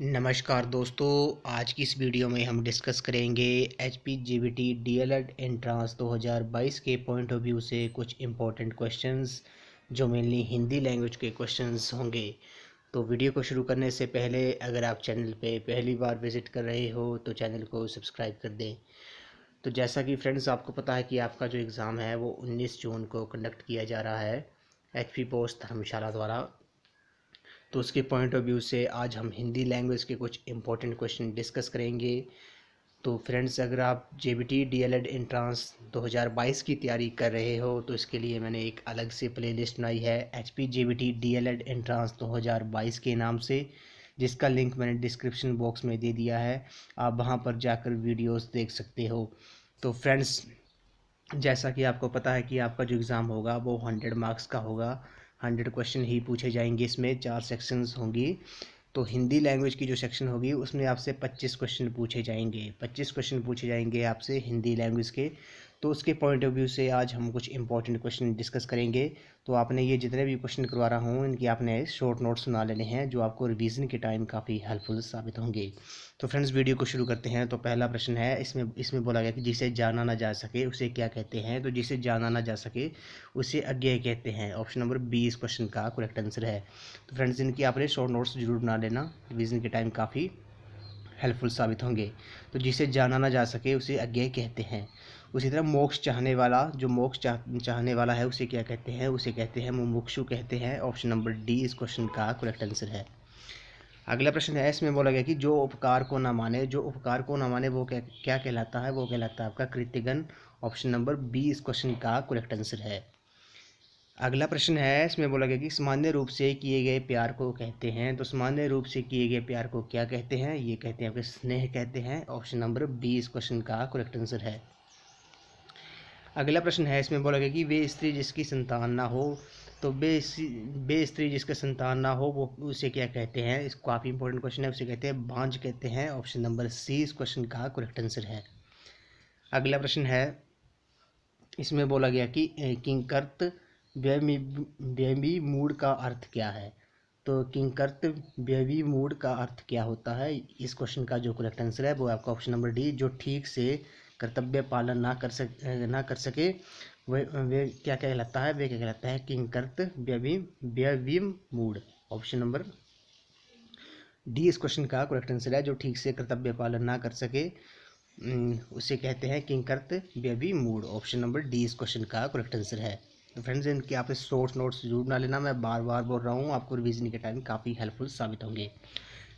नमस्कार दोस्तों। आज की इस वीडियो में हम डिस्कस करेंगे HPGBT DLED एंट्रांस 2022 के पॉइंट ऑफ व्यू से कुछ इम्पोर्टेंट क्वेश्चंस जो मेनली हिंदी लैंग्वेज के क्वेश्चंस होंगे। तो वीडियो को शुरू करने से पहले अगर आप चैनल पे पहली बार विज़िट कर रहे हो तो चैनल को सब्सक्राइब कर दें। तो जैसा कि फ्रेंड्स आपको पता है कि आपका जो एग्ज़ाम है वो 19 जून को कंडक्ट किया जा रहा है HP पोस्ट धर्मशाला द्वारा। तो उसके पॉइंट ऑफ व्यू से आज हम हिंदी लैंग्वेज के कुछ इंपॉर्टेंट क्वेश्चन डिस्कस करेंगे। तो फ्रेंड्स अगर आप JBT DLED एंट्रांस 2022 की तैयारी कर रहे हो तो इसके लिए मैंने एक अलग से प्लेलिस्ट बनाई है HPGBT DLED एंट्रांस 2022 के नाम से, जिसका लिंक मैंने डिस्क्रिप्शन बॉक्स में दे दिया है। आप वहां पर जाकर वीडियोस देख सकते हो। तो फ्रेंड्स जैसा कि आपको पता है कि आपका जो एग्ज़ाम होगा वो 100 मार्क्स का होगा। 100 क्वेश्चन ही पूछे जाएंगे, इसमें 4 सेक्शंस होंगी। तो हिंदी लैंग्वेज की जो सेक्शन होगी उसमें आपसे 25 क्वेश्चन पूछे जाएंगे। 25 क्वेश्चन पूछे जाएंगे आपसे हिंदी लैंग्वेज के। तो उसके पॉइंट ऑफ व्यू से आज हम कुछ इंपॉर्टेंट क्वेश्चन डिस्कस करेंगे। तो आपने ये जितने भी क्वेश्चन करवा रहा हूँ इनकी आपने शॉर्ट नोट्स बना लेने हैं जो आपको रिवीजन के टाइम काफ़ी हेल्पफुल साबित होंगे। तो फ्रेंड्स वीडियो को शुरू करते हैं। तो पहला प्रश्न है, इसमें बोला गया कि जिसे जाना ना जा सके उसे क्या कहते हैं। तो जिसे जाना ना जा सके उसे अज्ञेय कहते हैं। ऑप्शन नंबर बी इस क्वेश्चन का करेक्ट आंसर है। तो फ्रेंड्स इनकी आपने शॉर्ट नोट्स जरूर बना लेना, रिवीजन के टाइम काफ़ी हेल्पफुल साबित होंगे। तो जिसे जाना ना जा सके उसे अज्ञेय कहते हैं। उसी तरह मोक्ष चाहने वाला, जो मोक्ष चाहने वाला है उसे क्या कहते हैं, उसे कहते हैं मुमुक्षु कहते हैं। ऑप्शन नंबर डी इस क्वेश्चन का करेक्ट आंसर है। अगला प्रश्न है, इसमें बोला गया कि जो उपकार को ना माने, जो उपकार को ना माने वो क्या क्या कहलाता है, वो कहलाता है आपका कृत्यगण। ऑप्शन नंबर बी इस क्वेश्चन का करेक्ट आंसर है। अगला प्रश्न है, इसमें बोला गया कि सामान्य रूप से किए गए प्यार को कहते हैं। तो सामान्य रूप से किए गए प्यार को क्या कहते हैं, ये कहते हैं आपके स्नेह कहते हैं। ऑप्शन नंबर बी इस क्वेश्चन का करेक्ट आंसर है। अगला प्रश्न है, इसमें बोला गया कि वे स्त्री जिसकी संतान ना हो। तो बे स्त्री जिसका संतान ना हो वो उसे क्या कहते हैं, इस काफ़ी इंपॉर्टेंट क्वेश्चन है, उसे कहते हैं बांझ कहते हैं। ऑप्शन नंबर सी इस क्वेश्चन का करेक्ट आंसर है। अगला प्रश्न है, इसमें बोला गया कि किंकर्त व्यवी मूड का अर्थ क्या है। तो किंकर्त व्यवी मूड का अर्थ क्या होता है, इस क्वेश्चन का जो करेक्ट आंसर है वो आपका ऑप्शन नंबर डी, जो ठीक से कर्तव्य पालन ना कर सके वे क्या कहलाता है, वे क्या कहलाता है किंकर्त व्यवी मूड। ऑप्शन नंबर डी इस क्वेश्चन का करेक्ट आंसर है। जो ठीक से कर्तव्य पालन ना कर सके उसे कहते हैं किंकर्त व्यवी मूड। ऑप्शन नंबर डी इस क्वेश्चन का करेक्ट आंसर है। तो फ्रेंड्स इनके आप शॉर्ट नोट्स जरूर बना लेना, मैं बार बार बोल रहा हूँ, आपको रिवीजन के टाइम काफ़ी हेल्पफुल साबित होंगे।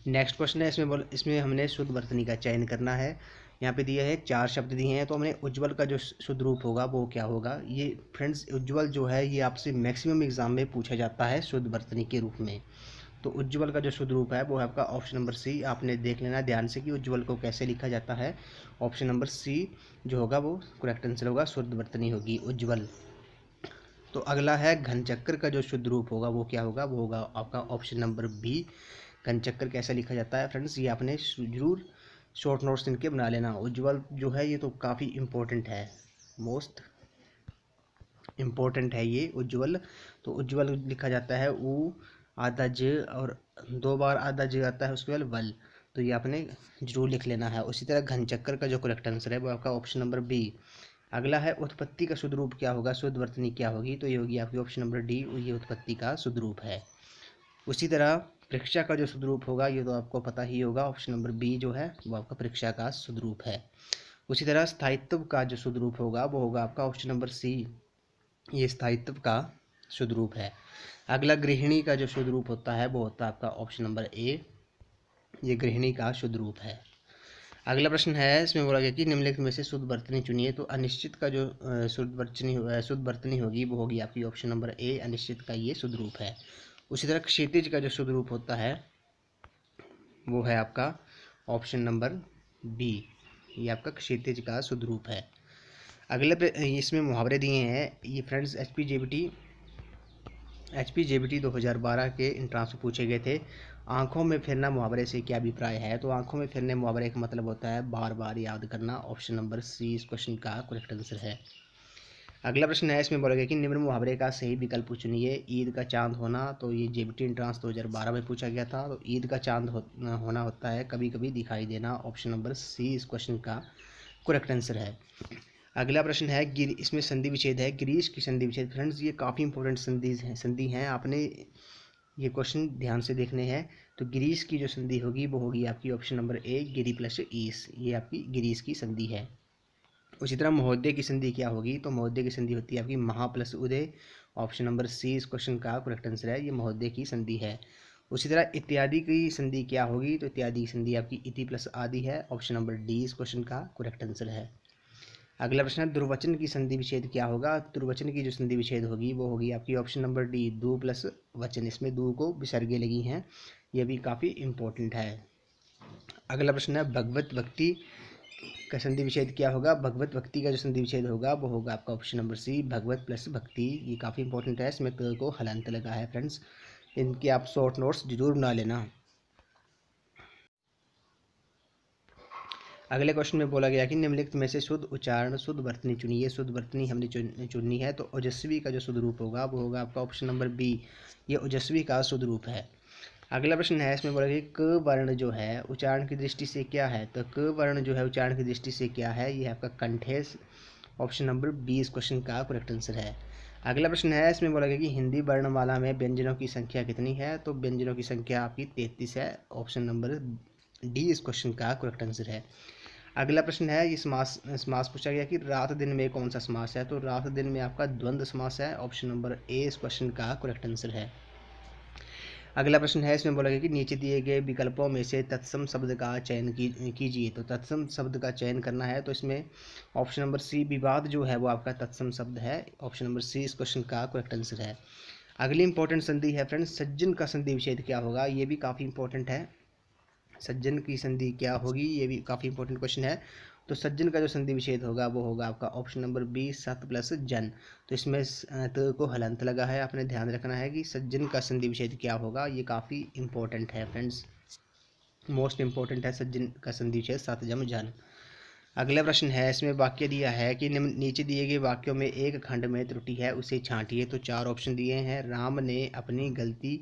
नेक्स्ट क्वेश्चन है, इसमें हमने शुद्ध वर्तनी का चयन करना है। यहाँ पे दिया है 4 शब्द दिए हैं, तो हमने उज्ज्वल का जो शुद्ध रूप होगा वो क्या होगा। ये फ्रेंड्स उज्ज्वल जो है ये आपसे मैक्सिमम एग्जाम में पूछा जाता है शुद्ध वर्तनी के रूप में। तो उज्ज्वल का जो शुद्ध रूप है वो है आपका ऑप्शन नंबर सी। आपने देख लेना ध्यान से कि उज्ज्वल को कैसे लिखा जाता है। ऑप्शन नंबर सी जो होगा वो करेक्ट आंसर होगा, शुद्ध वर्तनी होगी उज्ज्वल। तो अगला है घनचक्कर का जो शुद्ध रूप होगा वो क्या होगा, वो होगा आपका ऑप्शन नंबर बी। घनचक्कर कैसे लिखा जाता है फ्रेंड्स, ये आपने जरूर शॉर्ट नोट्स इनके बना लेना। उज्ज्वल जो है ये तो काफ़ी इम्पोर्टेंट है, मोस्ट इम्पोर्टेंट है ये उज्ज्वल। तो उज्ज्वल लिखा जाता है ऊ आधा ज, और 2 बार आधा ज आता है उसके बाद वल। तो ये आपने जरूर लिख लेना है। उसी तरह घनचक्कर का जो करेक्ट आंसर है वो आपका ऑप्शन नंबर बी। अगला है उत्पत्ति का शुद्ध रूप क्या होगा, शुद्ध वर्तनी क्या होगी। तो ये होगी आपकी ऑप्शन नंबर डी, ये उत्पत्ति का शुद्ध रूप है। उसी तरह परीक्षा का जो शुद्ध रूप होगा ये तो आपको पता ही होगा, ऑप्शन नंबर बी जो है वो आपका परीक्षा का शुद्ध रूप है। उसी तरह स्थायित्व का जो शुद्ध रूप होगा वो होगा आपका ऑप्शन नंबर सी, ये स्थायित्व का शुद्ध रूप है। अगला गृहिणी का जो शुद्ध रूप होता है वो होता है आपका ऑप्शन नंबर ए, ये गृहिणी का शुद्ध रूप है। अगला प्रश्न है, इसमें बोला गया कि निम्नलिखित में से शुद्ध वर्तनी चुनिए। तो अनिश्चित का जो शुद्ध वर्तनी होगी वो होगी आपकी ऑप्शन नंबर ए, अनिश्चित का ये शुद्ध रूप है। उसी तरह क्षैतिज का जो शुद्ध रूप होता है वो है आपका ऑप्शन नंबर बी, ये आपका क्षैतिज का शुद्ध रूप है। अगले इसमें मुहावरे दिए हैं ये फ्रेंड्स एचपी जेबीटी 2012 के इंट्रांस में पूछे गए थे। आंखों में फिरना मुहावरे से क्या अभिप्राय है। तो आंखों में फिरने मुहावरे का मतलब होता है बार बार याद करना। ऑप्शन नंबर सी इस क्वेश्चन का करेक्ट आंसर है। अगला प्रश्न है, इसमें बोला गया कि निम्न मुहावरे का सही विकल्प चुनिए। ईद का चांद होना, तो ये जेबीटी एंट्रांस 2012 में पूछा गया था। तो ईद का चांद होना होता है कभी कभी दिखाई देना। ऑप्शन नंबर सी इस क्वेश्चन का करेक्ट आंसर है। अगला प्रश्न है, इसमें संधि विच्छेद है, गिरीश की संधि विच्छेद। फ्रेंड्स ये काफ़ी इंपॉर्टेंट संधि हैं, आपने ये क्वेश्चन ध्यान से देखने हैं। तो गिरीश की जो संधि होगी वो होगी आपकी option number A, Giri plus ईस, ये आपकी गिरीश की संधि है। उसी तरह महोदय की संधि क्या होगी, तो महोदय की संधि होती है आपकी महा प्लस उदय। ऑप्शन नंबर सी इस क्वेश्चन का करेक्ट आंसर है, ये महोदय की संधि है। उसी तरह इत्यादि की संधि क्या होगी, तो इत्यादि की संधि आपकी इति प्लस आदि है। ऑप्शन नंबर डी इस क्वेश्चन का करेक्ट आंसर है। अगला प्रश्न है, दुर्वचन की संधि विच्छेद क्या होगा। दुर्वचन की जो संधि विच्छेद होगी वो होगी आपकी ऑप्शन नंबर डी, दो प्लस वचन। इसमें दो को विसर्गे लगी हैं, यह भी काफ़ी इंपॉर्टेंट है। अगला प्रश्न है, भगवत भक्ति का संधि विच्छेद क्या होगा। भगवत भक्ति का जो संधि विच्छेद होगा वो होगा आपका ऑप्शन नंबर सी, भगवत प्लस भक्ति। ये काफ़ी इंपॉर्टेंट है, इसमें त को हलंत लगा है फ्रेंड्स, इनके आप शॉर्ट नोट्स जरूर बना लेना। अगले क्वेश्चन में बोला गया कि निम्नलिखित में से शुद्ध उच्चारण शुद्ध वर्तनी चुनिए। शुद्ध वर्तनी हमने चुननी है, तो ओजस्वी का जो शुद्ध रूप होगा वो होगा आपका ऑप्शन नंबर बी, ये ओजस्वी का शुद्ध रूप है। अगला प्रश्न है, इसमें बोला गया कि क वर्ण जो है उच्चारण की दृष्टि से क्या है। तो क वर्ण जो है उच्चारण की दृष्टि से क्या है, ये आपका कंठ है। ऑप्शन नंबर बी इस क्वेश्चन का करेक्ट आंसर है। अगला प्रश्न है, इसमें बोला गया कि हिंदी वर्णमाला में व्यंजनों की संख्या कितनी है। तो व्यंजनों की संख्या आपकी 33 है। ऑप्शन नंबर डी इस क्वेश्चन का करेक्ट आंसर है। अगला प्रश्न है, ये समास पूछा गया कि रात दिन में कौन सा समास है। तो रात दिन में आपका द्वंद्व समास है। ऑप्शन नंबर ए इस क्वेश्चन का करेक्ट आंसर है। अगला प्रश्न है, इसमें बोला गया कि नीचे दिए गए विकल्पों में से तत्सम शब्द का चयन कीजिए। तो तत्सम शब्द का चयन करना है, तो इसमें ऑप्शन नंबर सी, विवाद जो है वो आपका तत्सम शब्द है। ऑप्शन नंबर सी इस क्वेश्चन का करेक्ट आंसर है। अगली इंपॉर्टेंट संधि है फ्रेंड्स, सज्जन का संधि विच्छेद क्या होगा, ये भी काफ़ी इंपॉर्टेंट है। सज्जन की संधि क्या होगी, ये भी काफ़ी इंपॉर्टेंट क्वेश्चन है। तो सज्जन का जो संधि विच्छेद होगा वो होगा आपका ऑप्शन नंबर बी, सत प्लस जन। तो इसमें त को हलंत लगा है, आपने ध्यान रखना है कि सज्जन का संधि विच्छेद क्या होगा, ये काफ़ी इंपॉर्टेंट है फ्रेंड्स, मोस्ट इंपॉर्टेंट है सज्जन का संधि विच्छेद सत जम जन। अगला प्रश्न है, इसमें वाक्य दिया है कि नीचे दिए गए वाक्यों में एक खंड में त्रुटि है, उसे छांटिए। तो चार ऑप्शन दिए हैं। राम ने अपनी गलती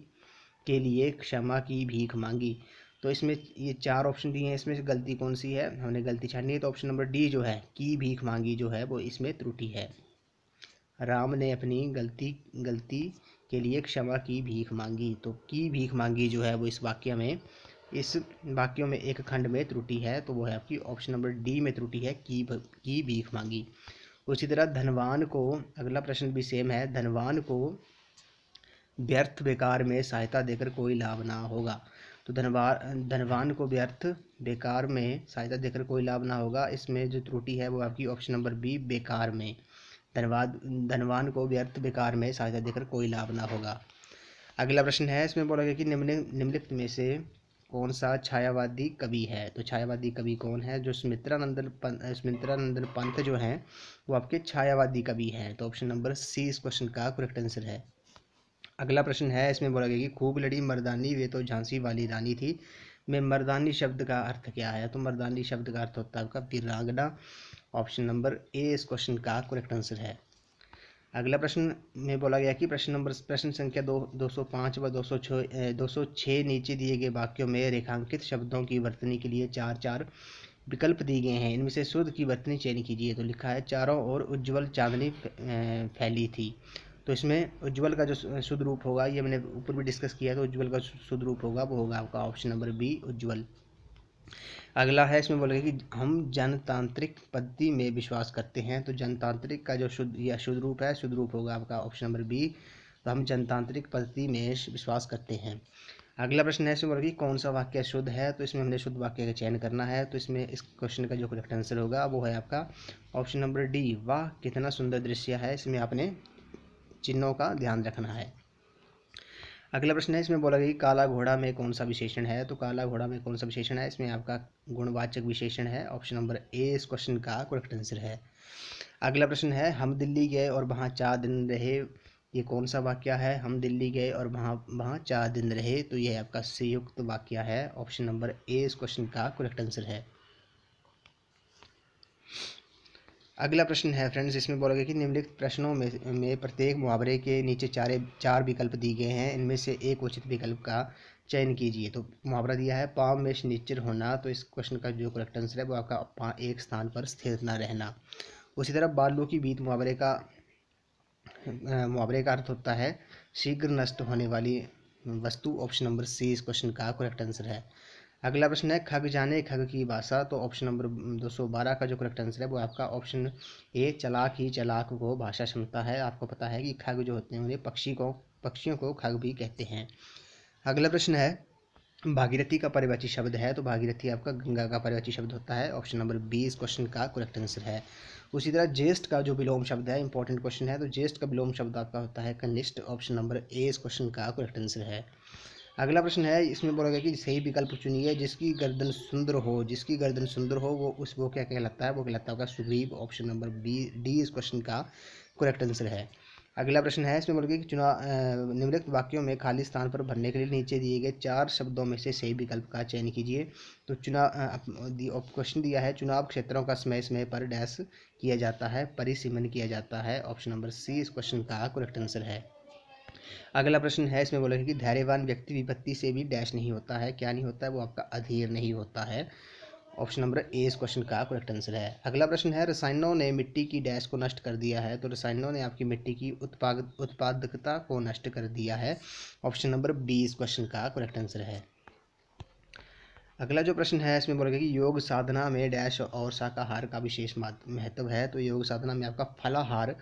के लिए क्षमा की भीख मांगी। तो इसमें ये चार ऑप्शन दिए हैं, इसमें से गलती कौन सी है, हमने गलती छाननी है। तो ऑप्शन नंबर डी जो है की भीख मांगी जो है वो इसमें त्रुटि है। राम ने अपनी गलती के लिए क्षमा की भीख मांगी, तो की भीख मांगी जो है वो इस वाक्यों में एक खंड में त्रुटि है, तो वो है आपकी ऑप्शन नंबर डी में त्रुटि है, की भीख मांगी। उसी तरह धनवान को, अगला प्रश्न भी सेम है, धनवान को व्यर्थ बेकार में सहायता देकर कोई लाभ ना होगा। तो धनवान को व्यर्थ बेकार में सहायता देकर कोई लाभ ना होगा, इसमें जो त्रुटि है वो आपकी ऑप्शन नंबर बी, बेकार में। धनवान को व्यर्थ बेकार में सहायता देकर कोई लाभ ना होगा। अगला प्रश्न है, इसमें बोला गया कि निम्नलिखित में से कौन सा छायावादी कवि है। तो छायावादी कवि कौन है, जो सुमित्रानंदन पंत जो हैं वो आपके छायावादी कवि हैं। तो ऑप्शन नंबर सी इस क्वेश्चन का करेक्ट आंसर है। अगला प्रश्न है, इसमें बोला गया कि खूब लड़ी मर्दानी वे तो झांसी वाली रानी थी, में मर्दानी शब्द का अर्थ क्या है। तो मर्दानी शब्द का अर्थ होता है आपका वीरांगना। ऑप्शन नंबर ए इस क्वेश्चन का करेक्ट आंसर है। अगला प्रश्न में बोला गया कि प्रश्न संख्या 205 व 206 नीचे दिए गए वाक्यों में रेखांकित शब्दों की वर्तनी के लिए चार चार विकल्प दिए गए हैं, इनमें से शुद्ध की वर्तनी चयन कीजिए। तो लिखा है, चारों ओर उज्ज्वल चांदनी फैली थी। तो इसमें उज्ज्वल का जो शुद्ध रूप होगा, ये मैंने ऊपर भी डिस्कस किया, तो उज्ज्वल का शुद्ध रूप होगा वो होगा आपका ऑप्शन नंबर बी, उज्ज्वल। अगला है, इसमें बोलेगा कि हम जनतांत्रिक पद्धति में विश्वास करते हैं। तो जनतांत्रिक का जो शुद्ध रूप है, शुद्ध रूप होगा आपका ऑप्शन नंबर बी। तो हम जनतांत्रिक पद्धति में विश्वास करते हैं। अगला प्रश्न है, इसमें बोलेगा कि कौन सा वाक्य शुद्ध है। तो इसमें हमने शुद्ध वाक्य का चयन करना है। तो इसमें इस क्वेश्चन का जो करेक्ट आंसर होगा वो है आपका ऑप्शन नंबर डी, वाह कितना सुंदर दृश्य है। इसमें आपने चिन्हों का ध्यान रखना है। अगला प्रश्न है, इसमें बोला गया कि काला घोड़ा में कौन सा विशेषण है। तो काला घोड़ा में कौन सा विशेषण है, इसमें आपका गुणवाचक विशेषण है। ऑप्शन नंबर ए इस क्वेश्चन का करेक्ट आंसर है। अगला प्रश्न है, हम दिल्ली गए और वहाँ 4 दिन रहे, ये कौन सा वाक्य है। हम दिल्ली गए और वहाँ 4 दिन रहे, तो ये आपका संयुक्त वाक्य है। ऑप्शन नंबर ए इस क्वेश्चन का करेक्ट आंसर है। अगला प्रश्न है फ्रेंड्स, इसमें बोला गया कि निम्नलिखित प्रश्नों में प्रत्येक मुहावरे के नीचे चार विकल्प दिए गए हैं, इनमें से एक उचित विकल्प का चयन कीजिए। तो मुहावरा दिया है पाँव में शनिचर होना, तो इस क्वेश्चन का जो करेक्ट आंसर है वो आपका एक स्थान पर स्थिर न रहना। उसी तरह बालू की बीत मुहावरे का अर्थ होता है शीघ्र नष्ट होने वाली वस्तु। ऑप्शन नंबर सी इस क्वेश्चन का करेक्ट आंसर है। अगला प्रश्न है खग जाने खग की भाषा, तो ऑप्शन नंबर 212 का जो करेक्ट आंसर है वो आपका ऑप्शन ए चालाक ही चालाक को भाषा क्षमता है। आपको पता है कि खग जो होते हैं उन्हें पक्षियों को खग भी कहते हैं। अगला प्रश्न है भागीरथी का पर्यायवाची शब्द है, तो भागीरथी आपका गंगा का पर्यायवाची शब्द होता है। ऑप्शन नंबर बी इस क्वेश्चन का करेक्ट आंसर है। उसी तरह ज्येष्ठ का जो विलोम शब्द है, इंपॉर्टेंट क्वेश्चन है, तो ज्येष्ठ का विलोम शब्द आपका होता है कनिष्ठ। ऑप्शन नंबर ए इस क्वेश्चन का करेक्ट आंसर है। अगला प्रश्न है, इसमें बोला गया कि सही विकल्प चुनिए जिसकी गर्दन सुंदर हो। जिसकी गर्दन सुंदर हो वो क्या कहलाता है, वो कहलाता होगा Sugriva. Option number B D इस क्वेश्चन का करेक्ट आंसर है। अगला प्रश्न है, इसमें बोला गया कि निम्नलिखित वाक्यों में खाली स्थान पर भरने के लिए नीचे दिए गए चार शब्दों में से सही विकल्प का चयन कीजिए। तो क्वेश्चन दिया है चुनाव क्षेत्रों का समय समय पर डैश किया जाता है, परिसीमन किया जाता है। ऑप्शन नंबर सी इस क्वेश्चन का करेक्ट आंसर है। अगला प्रश्न है, इसमें बोला है कि धैर्यवान व्यक्ति विपत्ति से भी डैश नहीं होता है। क्या नहीं होता है, वो आपका अधीर नहीं होता है। ऑप्शन नंबर ए इस क्वेश्चन का करेक्ट आंसर है। अगला प्रश्न है, रसायनों ने मिट्टी की डैश को नष्ट कर दिया है। तो रसायनों ने आपकी मिट्टी की उत्पादकता को नष्ट कर दिया है। ऑप्शन नंबर बी इस क्वेश्चन का करेक्ट आंसर है। अगला जो प्रश्न है, इसमें बोला गया कि योग साधना में डैश और शाकाहार का विशेष महत्व है। तो योग साधना में आपका फलाहार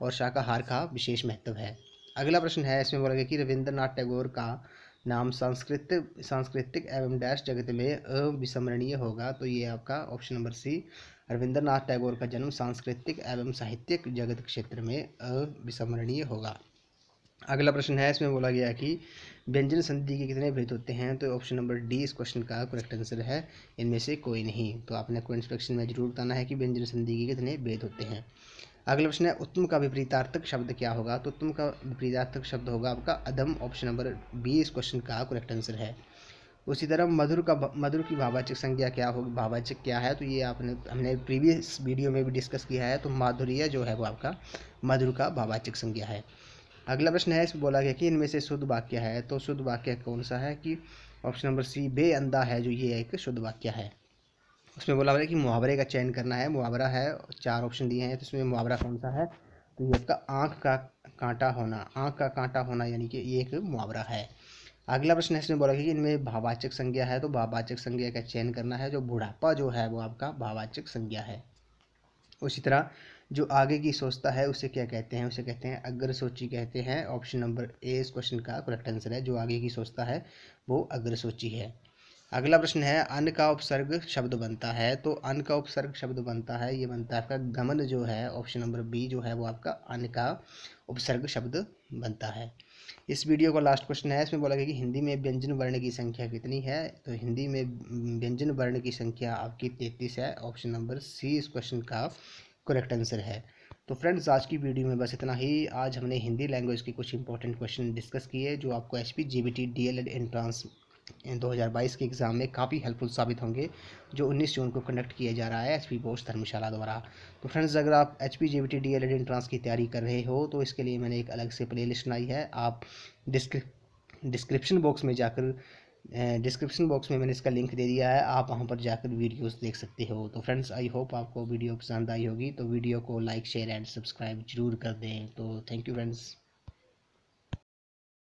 और शाकाहार का विशेष महत्व है। अगला प्रश्न है, इसमें बोला गया कि रविंद्रनाथ टैगोर का नाम सांस्कृतिक एवं डैश जगत में अविस्मरणीय होगा। तो ये आपका option number C, Rabindranath Tagore का जन्म सांस्कृतिक एवं साहित्यिक जगत क्षेत्र में अविस्मरणीय होगा। अगला प्रश्न है, इसमें बोला गया कि व्यंजन संधि के कितने भेद होते हैं। तो ऑप्शन नंबर डी इस क्वेश्चन का करेक्ट आंसर है, इनमें से कोई नहीं। तो आपने कमेंट सेक्शन में जरूर बताना है कि व्यंजन संधि के कितने भेद होते हैं। अगला प्रश्न है, उत्तम का विपरीतार्थक शब्द क्या होगा। तो उत्तम का विपरीतार्थक शब्द होगा आपका अधम। ऑप्शन नंबर बी इस क्वेश्चन का करेक्ट आंसर है। उसी तरह मधुर की भाववाचक संज्ञा क्या होगी, भाववाचक क्या है। तो ये हमने प्रीवियस वीडियो में भी डिस्कस किया है। तो माधुर्य जो है वो आपका मधुर का भाववाचक संज्ञा है। अगला प्रश्न है, इसमें बोला गया कि इनमें से शुद्ध वाक्य है। तो शुद्ध वाक्य कौन सा है, कि ऑप्शन नंबर सी बेअंदा है, जो ये एक शुद्ध वाक्य है। उसमें बोला है कि मुहावरे का चयन करना है। मुहावरा है, चार ऑप्शन दिए हैं, तो इसमें मुहावरा कौन सा है। तो ये आपका आँख का कांटा होना यानी कि ये एक मुहावरा है। अगला प्रश्न है, इसमें बोला गया कि इनमें भाववाचक संज्ञा है। तो भाववाचक संज्ञा का चयन करना है। जो बुढ़ापा जो है वो आपका भाववाचक संज्ञा है। उसी तरह जो आगे की सोचता है उसे क्या कहते हैं, उसे कहते हैं अग्रसूची कहते हैं। ऑप्शन नंबर ए इस क्वेश्चन का करेक्ट आंसर है। जो आगे की सोचता है वो अग्रसूची है। अगला प्रश्न है, अन्न का उपसर्ग शब्द बनता है। तो अन्न का उपसर्ग शब्द बनता है, ये बनता है आपका गमन जो है। ऑप्शन नंबर बी जो है वो आपका अन्न का उपसर्ग शब्द बनता है। इस वीडियो का लास्ट क्वेश्चन है, इसमें बोला गया कि हिंदी में व्यंजन वर्ण की संख्या कितनी है। तो हिंदी में व्यंजन वर्ण की संख्या आपकी 33 है। ऑप्शन नंबर सी इस क्वेश्चन का करेक्ट आंसर है। तो फ्रेंड्स, आज की वीडियो में बस इतना ही। आज हमने हिंदी लैंग्वेज के कुछ इंपॉर्टेंट क्वेश्चन डिस्कस किए जो आपको HPGBT DLED एंट्रांस 2022 के एग्ज़ाम में काफ़ी हेल्पफुल साबित होंगे, जो 19 जून को कंडक्ट किया जा रहा है HP बोस धर्मशाला द्वारा। तो फ्रेंड्स, अगर आप HPGBT DLED एंट्रांस की तैयारी कर रहे हो तो इसके लिए मैंने एक अलग से प्ले लिस्ट बनाई है। आप डिस्क्रिप्शन बॉक्स में मैंने इसका लिंक दे दिया है, आप वहां पर जाकर वीडियोस देख सकते हो। तो फ्रेंड्स, आई होप आपको वीडियो पसंद आई होगी। तो वीडियो को लाइक शेयर एंड सब्सक्राइब जरूर कर दें। तो थैंक यू फ्रेंड्स।